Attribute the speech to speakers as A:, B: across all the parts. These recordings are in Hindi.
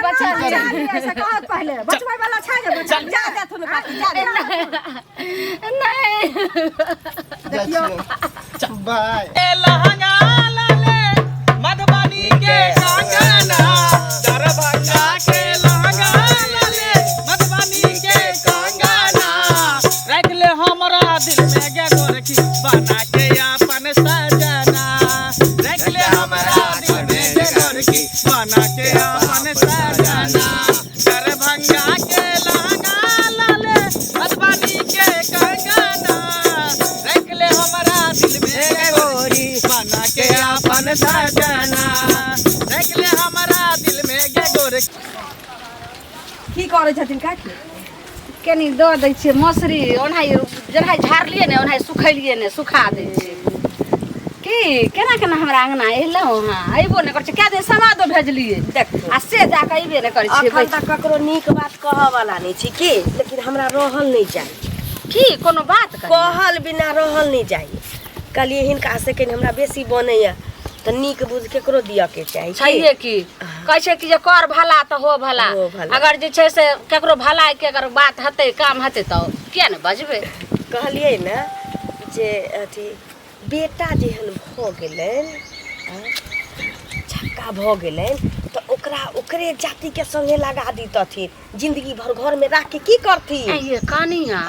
A: बचा
B: ऐसा कहत पहले बचवाई वाला छै जे बचा जा दे थुन काकी जा दे
A: नहीं
C: देखियो बाय
D: ए लहंगा लाले मधुबनी के कंगना दरभंगा के लहंगा लाले मधुबनी के कंगना रख ले हमरा दिल में गे गोरखी बना के अपन सजना रख ले हमरा दिल में गे गोरखी बना के अपन सजना दरभंगा के लहंगा लाले मधुबनी के कंगना रख ले हमरा दिल में गे गोरी बना के अपन सजना रख ले हमरा दिल में गे गोरखी
B: की करे छथिन काकी
A: कनी दऽ दै छियै मौसरी ओनाहि जेनाहि झाड़लियै ने ओनाहि सुखेलियै ने सुखा दै छियै की केना केना हमरा अंगना एलहुँ हाँ अयबो नहि करै छै कए दिन समादो भेजलियै
B: देख
A: आ से जाकऽ अयबे नहि करै छियै
B: अखन तक ककरो नीक बात कहऽ वाला नहीं छी की लेकिन हमरा रहल नहीं जाय
A: की कोनो बात
B: कहल बिना रहल नहीं जाय कहलिए हिनका से कनी हमरा बेसी बनैया त नीक बुझ केकरो दिया के चाही
A: छैहे की कहै छै कि जे कर भला तऽ हो भला
B: हो भला।
A: अगर जे छै से केकरो भलाई के अगर बात हेतै काम हेतै तऽ किया ने बजबै
B: कहलिए ना जे अथी बेटा जेहन भ गेलन छक्का भ गेलन त ओकरा ओकरे जाति के संगे लगा दीतथिन जिंदगी भर घर में राख के की करथिन
A: ये कहानिया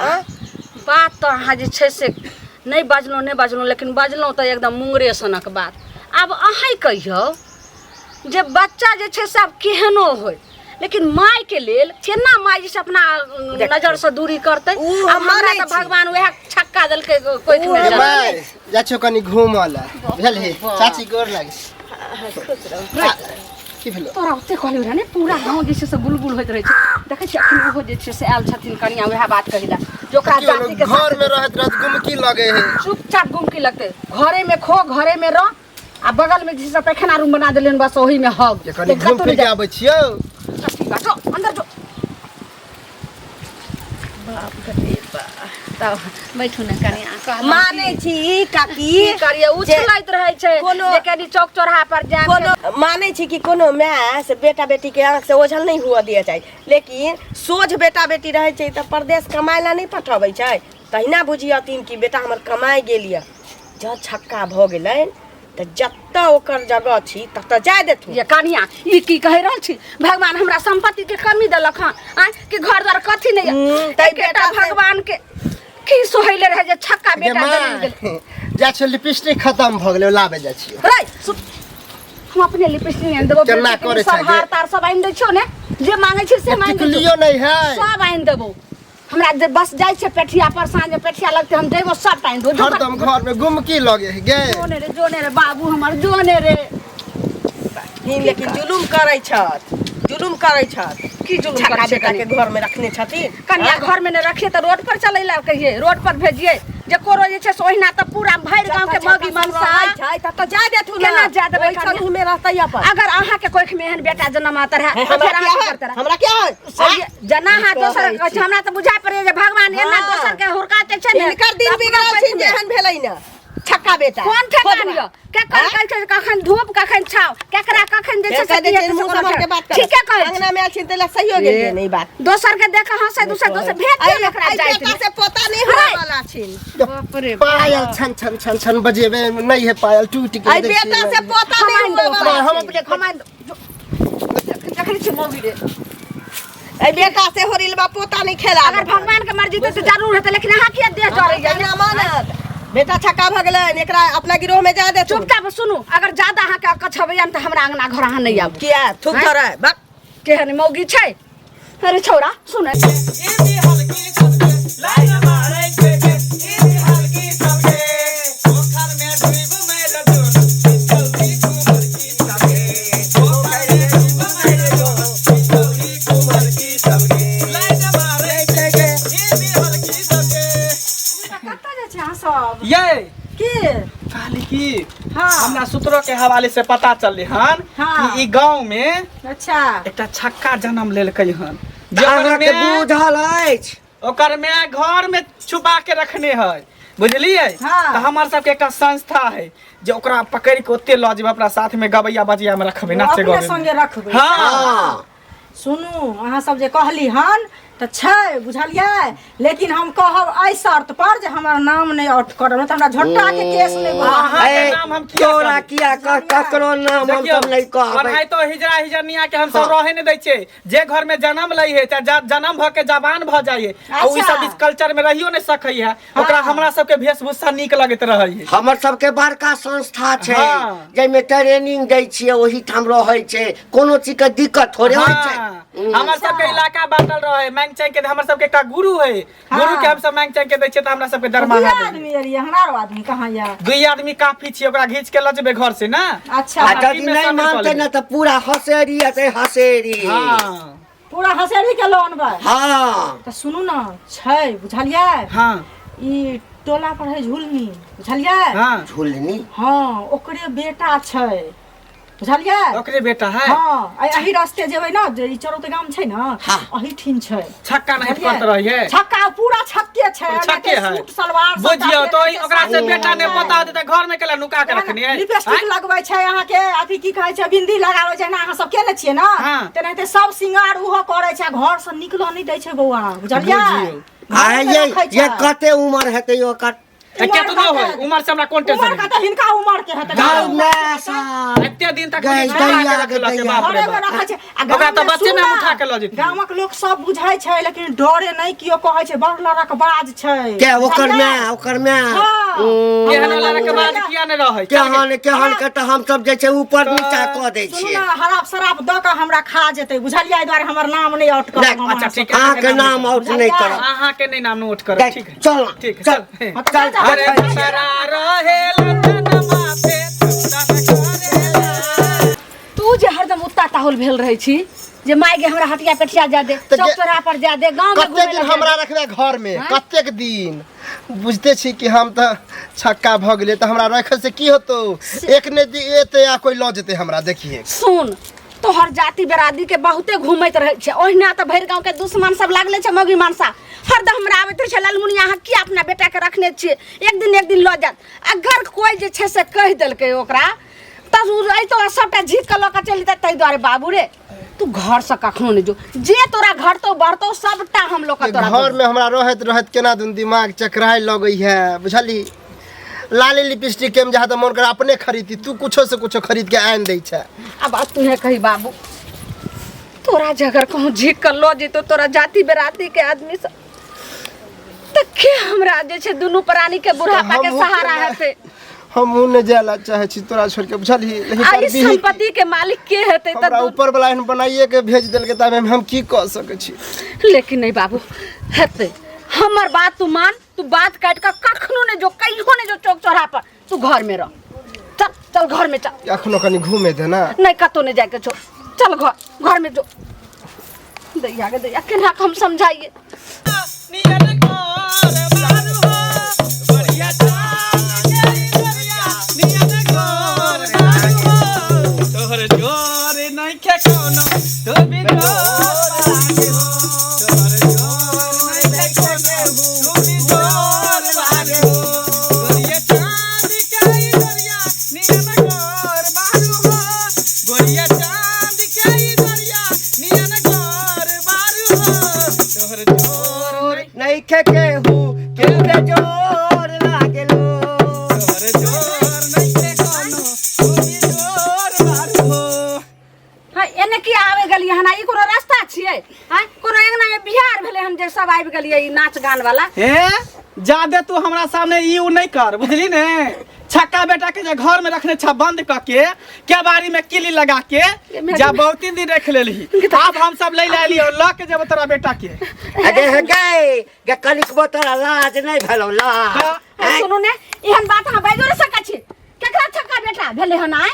A: बात तो अहाँ जे छै से नहीं बजलहुँ लेकिन बजलहुँ तऽ एकदम मुंगरे सनक बात आब अहाँ कहियौ जे बच्चा जे छै से आब केहनो होय लेकिन माय के लेल केना माय जे अपना नजर से दूरी करतै अब हमरा त भगवान वएह छक्का देलकै कोई में
C: माय जा छो कनी घूमला बुझल हे चाची गोर लागे की भेलो
A: तोरा ओते कहलियो रे ने पूरा गांव जे छै से बुलबुल होइत रहै छै देखै छी अखन ओहो जे छै से आयल छथिन कनिया वएह बात कहिला जो ओकरा जाति के
C: घर में रहत गुमकी लगे है
A: चुपचाप गुमकी लगते घरे में खो घरे में रह आ बगल में जैसे पैखाना रूम बना देलियन बस ओही में हग
C: कनी घूम फिर के आबै छियो
A: जो अंदर जो बाप रे तब बैठू न कनिया
B: माने छी काकी
A: करिए उछलैत रहै छै जे कनी चौक चौराहा पर जा
B: कोनो माने छी कि कोनो माय से बेटा बेटी के आंख से ओझल नहीं हुआ दिया जाए लेकिन सोझ बेटा बेटी रहे छै त परदेश कमाय ला नहीं पठबै छै तहिना बुझियथिन कि बेटा हमर कमाई गेलिए ज छक्का भ गेलन त जत्ता ओकर जगह छी तत जाय देथु
A: ये कनिया ई की कहि रहल छी भगवान हमरा संपत्ति के कमी देलक हन आ कि घर द्वार कथी नहीं तै बेटा भगवान के की सोहैले रहे जे छक्का बेटा जमीन गेल
C: जा छ लिपस्टिक खत्म भ गेलै लाबे जा छियो
A: रे हम अपने लिपस्टिक आनि देबो
C: केना करे छै
A: सब हार तार सब आनि दै छियो ने जे मांगे छी से मांग
C: लियो नहीं है
A: सब आनि देबो हमरा जे बस जाय छै पेठिया पर साँझ पेठिया लगते हम देबो सब आनि दो
C: हरदम घर में गुमकी लगे है गे
A: जोने रे बाबू हमर जोने रे
B: लेकिन जुलुम करै छत
A: की जुलुम
B: छक्का
A: करे छै
B: बेटा के घर में रखने छथिन
A: कन्या घर में न रखिए तो रोड पर चलै ला कहिए रोड पर भेजिए जे कोनो जे छै सोहिना त पूरा भैर गांव के मगी मनसा
B: छै त जाय देथु
A: केना जा देबै
B: कनी में रहतै अपन
A: अगर अहाँ के कोख में एहन बेटा जन्म आता रहे तो फिर अहाँ की करते रहे
B: हमरा क्या है
A: जना हाथ दोसर हमरा त बुझाय पड़े जे भगवान एना दोसर के हुरकाते छै ने
B: इनकर दिन बिगड़ल छै जेहन भेलै न छक्का बेटा
A: कोन ठेकानियो केकर कहै छै कखन धूप कखन छाव केकरा कखन जे छै से
B: मुंह समर के बात
A: ठीक है कहै
B: अंगना में छिन तेला सही हो गेलै नहीं बात
A: दोसर के देख हंसे दोसर भेट दे एकरा जाय
B: बेटा से पोता नहीं होय वाला छिन
A: बाप रे
C: पायल छन छन छन छन बजेबे नहीं है पायल टूट के
B: आई बेटा से पोता नहीं होय वाला
A: हम अपने खमाइन देखै छी मौगी रे
B: आई बेटा से होरिलबा पोता नहीं खेला
A: अगर भगवान के मर्जी तो जरूर हेतै लेकिन अहाँ किया देह चढ़ै जाय
B: ना मानत बेटा छक्का भ गेलन एकरा अपना गिरोह में जा दे
A: चुपचाप सुनू अगर ज्यादा अहाँ के कछबैया त हमरा अंगना घर अहाँ नहीं आब
B: किया थुक धरे बक
A: केहन मौगी छै अरे छौरा सुन
D: ई भी हल्की सबके लाइन मारे के ई भी हल्की सबके ओखर में डूब मेरे दोन जल्दी कुमर की सबके ओखर में डूब मेरे दोन जल्दी कुमर की सबके लाइन मारे के ई भी हल्की सबके
A: कत्ता जे छै अहाँ सब
D: ये
A: की
D: कहली की
A: हां
D: हमरा सूत्रों के हवाले से पता चलले हन कि ई गांव में
A: अच्छा
D: एकटा छक्का जन्म लेलकै हन
C: अहाँ के बुझल अछि
D: ओकर में घर में छुपा के रखने है बुझलिए तो हमार सबके एक संस्था है जो ओकरा पकड़ के ओते ल जेब अपना साथ में गबैया बजिया में रखबे नाचे
B: अपने
D: गबे
B: संगे रखबे
D: हां
E: सुनू अहाँ सब जे कहली हन तो छै बुझलियै, लेकिन हम कहब एहि शर्त पर जे हमर नाम नहीं आउट करब, तो हमरा झोटा के केस नहीं
D: के नाम हम किया
C: तोरा किया ककरो नाम हम सब नहीं कहबै।
D: पढ़ाई तो हिजरा हिजरनिया के हम सब रहे नहीं दै छै, जे घर में जन्म लई है चाहे जन्म भ के जवान भ जाइए आ ओइ सब इस कल्चर में रहियो नहीं सकै है, ओकरा हमरा सब के वेशभूषा नीक लगैत रहै है।
C: हमर सबके बड़का संस्था छै जैमे ट्रेनिंग दै छियै, ओही ठाम रहै छै, कोनो चीज के दिक्कत थोड़े होइ छै।
D: हमर सब के इलाका बांटल रहे, मांग चांग के हमर सब के का गुरु है, गुरु के हम सब मांग चांग के दै छै त हमरा सब के दरमाहा दे।
E: आदमी एरिए हमरा आदमी कहां या
D: दुई आदमी काफी छी, ओकरा घीच के ल जेबे घर से ना।
E: अच्छा
C: आ यदि नहीं मानते ना तो पूरा हसेरी है हसेरी।
D: हां
E: पूरा हसेरी के लोन बा।
C: हाँ
E: तो सुनू ना छै बुझलियै,
D: हां
E: ई टोला पर है झुलनी बुझलियै,
D: हां
C: झुलनी
E: हाँ ओकरे बेटा छै बुझलियै,
D: ओकरे बेटा है।
E: हाँ एही रास्ते जेबै ना, जे ई चरौते गाम छै ना एही ठिन छै।
D: छक्का नहीं करत रहिए,
E: छक्का पूरा छक्के छै,
D: छक्के है।
E: सूट सलवार सब
D: बुझियो तो
E: पहिर के
D: ओकरा से
E: साड़ी
D: बेटा ने
E: पहिर
D: बता देता घर में केला नुका के रखनी है।
E: लिपस्टिक लगबै छै अहाँ के, अथी की कहै छै बिंदी लगाबै छै ना, अहाँ सब केने छियै ना,
D: हाँ।
E: तेनाहिते सब सिंगार उहो करै छै, घर से निकलऽ नहीं दै छै बौआ बुझलियै।
C: आ ये कते उम्र हेतै ओकर?
D: केतना होय उमर से हमरा कोन टेंशन
E: उमर का तो हिनका उमर के हेतै
C: गाँव में सा
D: एते दिन तक
C: गई
D: उठा के
C: दैया
D: रखलक
C: के
D: के बाप रे
E: घरे में
D: बाप।
E: रखै छै। आ
D: ओकरा
E: गाँव
D: तो
E: में
D: बच्चे में
E: सुन
D: उठा के
E: ना,
D: ल जेतै।
E: गाँवक लोग सब बुझै छै, लेकिन डरे नहीं कियो कहै छै, बड़ लड़क बाज छै
C: क्या ओकर
E: बुझलियै?
C: में ओकर में
E: हाँ।
D: केहन लड़का के बाद किया ने रहै
C: केहन के तो हम सब जे छै ऊपर नीचा क दै
E: सुनू
C: छियै।
E: ना हराब शराब द के हमरा खा जेतै बुझलियै, एहि दुआरे हमर नाम नहीं आउट करब।
C: देख,
D: अच्छा ठीक है,
C: अहाँ के नाम आउट नहीं करब।
D: अहाँ के नहीं नाम नोट करब, ठीक है
C: चल
D: ठीक है
C: चल
D: चल।
C: चल
D: अरे बसरा रहे लखन माथे चंदन करेला।
A: तू जे हरदम उत्ता ताहुल भेल रहै छी, जे माय गे हमरा हटिया पेटिया जा दे,
F: तो
A: चौक चौराहा पर जा दे, गांव में
F: कते
A: घुमे
F: दिन
A: लगे।
F: हमरा रखबे घर में, कतेक दिन बुझते छी कि हम तो छक्का भ गेले, तो हमरा रखे से की होतो, एक ने एते या कोई ल जेते हमरा। देखिए
A: सुन तोहर जाति बेरादी के बहुते घूमैत रहै छै, ओहिना त भरि गांव के दुश्मन सब लागले छै, मौगी मानसा हरदम हमरा आबैत रहै छै, ललमुनिया अहाँ किया अपना बेटा के रखने छियै, एक दिन लऽ जात। अगर कोई जे छै से कहि देलकै ओकरा त तो सबटा झीक के लऽ के चलि जेतै। ताहि दुआरे बाबू रे तू घर से कखनो नहीं जो, जे तोरा घटतो बढ़तो सबटा हम लोग के तोरा
F: घर में हमरा रहत रहत केना दिन दिमाग चकराए लगई है, बुझली। लाली लिपस्टिक के जहाँ तो मन कर अपने खरीदी, तू कुछो से कुछो खरीद के आन दै छै।
A: अब तुहे कही बाबू तोरा जगर कहूँ झीक कर लो जेतो तोरा जाति बेराती के आदमी सब त के हमरा जे छै दुनू प्राणी के बुढ़ापा के सहारा हेतै।
F: हम उन्हें जाला चाहे छी तोरा छोड़ के, बुझली। लेकिन
A: आ
F: पर
A: इस
F: भी
A: संपत्ति के मालिक के हेतै
F: हमरा
A: त
F: ऊपर वाला एहन बनाइए के भेज देल के, तब हम की कह सकै छी।
A: लेकिन नहीं बाबू हेतै। हमर बात तू मान, तू बात काट के कखनो ने जो, कहियो ने जो चौक चौराहा पर, तू घर में रह। चल चल घर में चल,
F: अखनो कनी घूमे दे ना।
A: नहीं कतो नहीं जाके छो, चल घर में जो। दैया के दैया केना हम समझाइए।
D: नियन कर बारू हो बढ़िया चाल गई बढ़िया नियन कर बारू हो तोहर जोर नहीं खे कोनो तो भी जोर लागे हो तोहर जोर नहीं खे कोनो तो भी जोर लागे हो गोरिया चांद के दरिया नियन कर बारू हो गोरिया चांद के दरिया नियन कर बारू हो तोहर जोर
C: नहीं खे केहू केहू के जोर लागेलो।
D: तोहर जोर नहीं खे कोनो तू भी जोर मारू हो
A: हां एने की आवे गली हना, ई कोनो रास्ता छियै? हां कोनो एकना में बिहार भेले, हम जे सब आबि गेलियै ई नाच गान वाला।
D: ए जादे तू हमरा सामने ई उ नहीं कर, बुझली ने। छक्का बेटा के जे घर में रखने छ बंद क के केवाड़ी में किली लगा के जा बहुत दिन रख लेली, अब हम सब ले ले लियो ल के जब तोरा बेटा के।
C: अगे हे गे कनिक तोरा लाज नहीं भेलो ला।
A: सुनू ने एहन बात हम बाजो न सकै छी। केकरा छक्का बेटा भेले हन आय?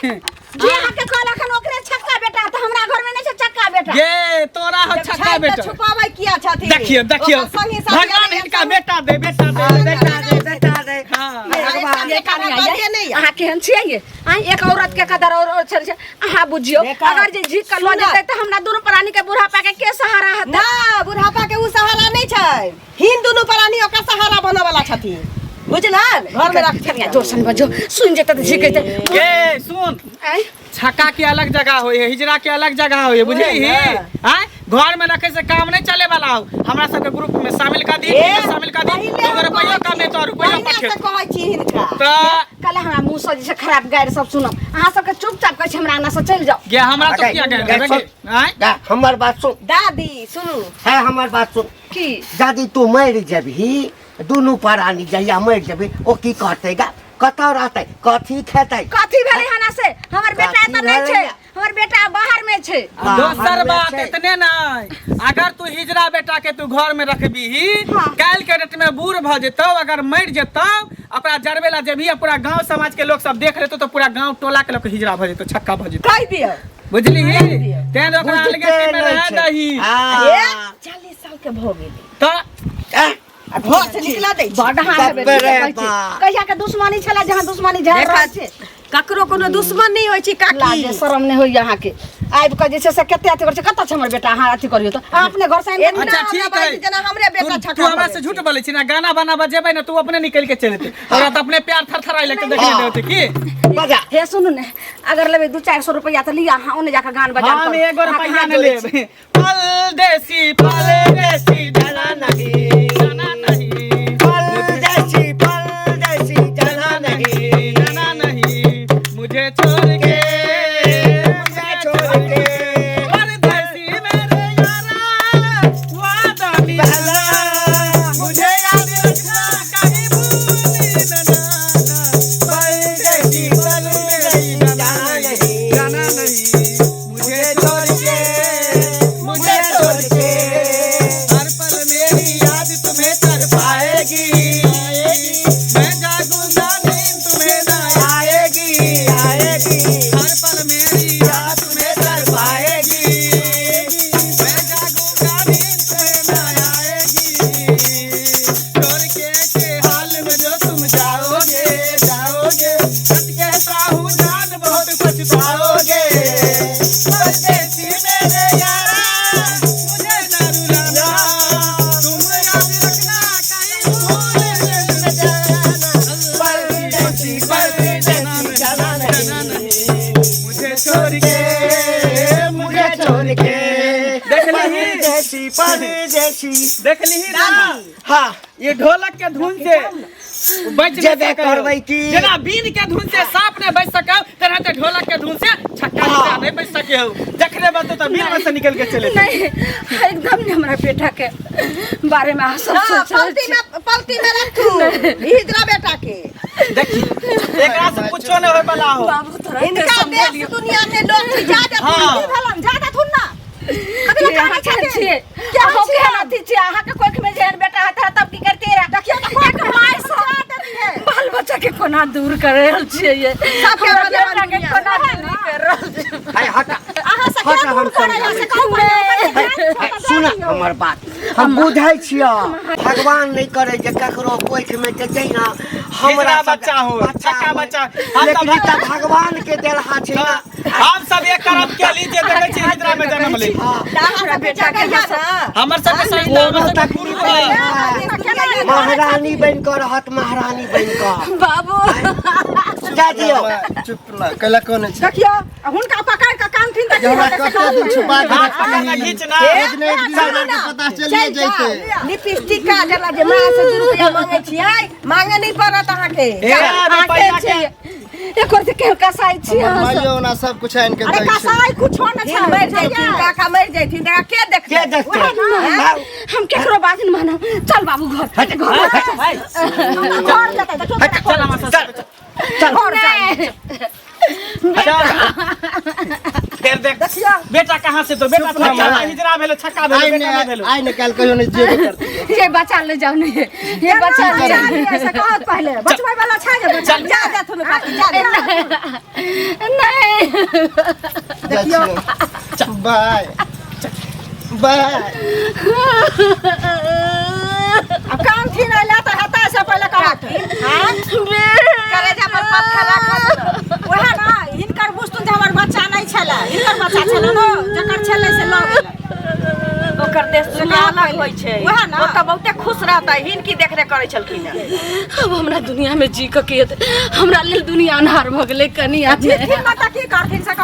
A: जे आके कहलखन ओकरे छक्का बेटा, त हमरा घर में नै छै छक्का बेटा।
D: गे तोरा हो छक्का बेटा।
B: छुपाबै किया छथि?
D: देखियो देखियो
B: ओकर संगी साथी
D: भगवान
B: आयल
D: इनका
B: सब-
D: बेटा दे बेटा दे बेटा दे।
C: बेटा दे
D: हां
B: भगवान
A: देखा नहीं
B: बाते
A: आइए
B: नहीं
A: अहाँ केहन छियै ये? आय एक औरत के कदर और छै अहाँ बुझियो,
B: देखा।
A: अगर जे झीक कर लो जेतै त हमरा दुनू प्राणी के बुढ़ापा के सहारा हेतै?
B: ना बुढ़ापा के उ सहारा नहीं छै, हिन दुनू प्राणी ओकर सहारा बने वाला छथि। बुझलन घर में रख
A: कनिया जोर से बजो सुन जेता त ठीक है
D: ए सुन छक्का के अलग जगह होय है हिजरा के अलग जगह होय है बुझली हैं घर में रखे से काम नहीं चले वाला हो हमरा सब के ग्रुप में शामिल कर दी शामिल कर दी 2 रुपया कम है तो रुपया पठे
B: कहै छी हिनका
D: तो
A: कल हमरा मुंह से जे खराब गायर सब सुनो अहाँ सब के चुपचाप कहै छी हमरा आना से चल जाओ
D: गे हमरा तो क्या कह हैं
C: हमर बात सुन
B: दादी सुनू
C: है हमर बात सुन
A: की
C: दादी तू मर जबही दुनू प्राणी जहिया मर जबी ओ की कहते गा कतौ रहते कथी खेते
A: कथी भेलै हना से हमर बेटा
C: कथी
A: त नहीं
C: भेलै?
A: छै हमर बेटा बाहर में छै
D: दोसर बात इतने नहीं अगर तू हिजरा बेटा के तू घर में रखबी काल के डेट में बूढ़ भ जेतौ अगर मर जेतौ ओकरा जरबे ला जेबी पूरा गांव समाज के लोग सब देख लेतो तो पूरा गांव टोला के लोग हिजरा भ जेतौ छक्का भ जेतौ
B: कह दियो
D: बुझली तें ओकरा अलगे में रह दही
B: 40 साल के भ गेली
D: तो
B: घर से निकला दे
A: बढ़ा हेबे कहिया के दुश्मनी छला जहां दुश्मनी झड़ रहल छै
B: ककरो कोनो दुश्मन नहीं होय छै काकी
A: लाजे शरम नहीं होय यहाँ के आबि के जे छै से कते अथी कर छै कत छै हमर बेटा अहाँ अथी करियो तो अहाँ अपने घर से
D: अच्छा ठीक है
B: जना हमरे बेटा
D: तू हमरा से झूठ बोले छी ना गाना बना बजेबै ना तू अपने निकल के चलते और तो अपने प्यार थरथराई लेके देखने होते की
C: बजा
A: हे सुनू ने अगर लेबे 200-400 रुपया त लिया अहाँ ओने जाके गान बजा
D: हम 1 रुपया न लेब फल देसी जना नहीं जना नहीं
C: फल देसी जना नहीं
D: जना नहीं मुझे छोड़ के परदेसी मेरे यारा वादा निभाना मुझे याद रखना कहीं भूली न जाना परदेसी जना नहीं मुझे छोड़ के हर पल मेरी याद तुम्हें तड़पाएगी मैं जागूंगा नींद तुम्हें न आएगी हर पल मेरी याद तुम्हें तड़पाएगी मैं जागूंगा नींद तुम्हें न आएगी छोड़ के हाल में जो तुम जाओगे सच कहता हूँ जान बहुत पछताओगे परदेसी मेरे यारा मुझे न रुलाना तुम याद रखना कहीं भूल न जाना परदेसी जाना नहीं मुझे छोड़ के देख ली हाँ ये ढोलक के धुन से बच
C: जेबे करबै की
D: जना बीन के धुन से सांप ने बच सकौ तरह से ढोलक के धुन से छक्का नहीं बच सके हो देखने बात तो बीन में से निकल के चले
A: नहीं एकदम नहीं हमरा बेटा के बारे में आ सब सोच
B: पलती में रखू हिजरा बेटा के
D: देखी एकरा से कुछो नहीं होय वाला हो
B: इनका देश दुनिया में लोग ज्यादा थुन ना
A: कभी कहां छिए क्या हो के हाथी छिए अहाँ के कोख में जेहन बेटा हता तब की करते रे देखियो त कोई के माय से बाल बच्चा के कोना दूर कर रहल छिए ये सब के कोना दूर कर रहल
C: हाय हटा
B: अहाँ से क्या दूर करे से कहू
C: सुन हमर बात हम बुझै छियो भगवान नहीं करे जे ककरो कोख में जे ना
D: हमरा बच्चा हो छक्का बच्चा
C: लेकिन त भगवान के देलहा छै ना
D: हम सब एक करम के लीजिए देखे छी हिजरा में जन्म ले
B: हमरा बेटा के
D: हमर सब के सही हमर सब के गुरु है
C: महारानी बन कर रहत महारानी बन कर
A: बाबू
C: जा दियो
F: चुप ना कला कोन छै
B: देखियो हुनका पकड़ के कान थीन
F: हमरा कते दिन छुपा
D: हाथ पकड़ के खींच ना
F: एक ने एक दिन के पता चलिए जैते
B: लिपस्टिक का जला जे मां से 2 रुपया मांगे छियै मांगे नहीं पड़त अहाँ के
A: आके छै एक और से के कसाई छी
F: माइयो ना सब कुछ आइन के
B: अरे
F: दै छै
B: कसाई कुछो न छै मर जैथिन काका मर जैथिन देखा के देख
C: के देखते
A: हम केकरो बात नहीं मानो चल बाबू घर
B: घर जतै देखो
D: चल हमर सब
C: चल
B: घर जाई
D: फिर देख बेटा कहाँ से तो बेटा तो हिजरा भेलो छक्का भेलो बेटा नहीं भेलो
F: आई निकाल कहियो नहीं जेबे करती
A: ये बच्चा ले जाओ नहीं ये बच्चा ले जाओ
B: ऐसे कहत पहले बचबै वाला छै जे बच्चा जा जा तुम काकी जा
A: नहीं
F: देखियो बाय बाय
B: अब काम थी ना ला तो हता से पहले कहत हां करे जा पर पत्थर रखत ओहा ना हिनकर बुस्तुन जे हमर बच्चा नहीं छला हिनकर बच्चा छला न जकर छले से ल गेल जेकर देश से
E: सुना
B: अलग
E: पहिले।
B: होई छै
E: वएह ना।
B: ओ त बहुते खुश रहता हिनकी देखरेख करै छलखिन हैं।
A: अब हमरा दुनिया में जी के हमरा लेल दुनिया अन्हार भ गेलै कनिया
E: जीथिन माता की करथिन से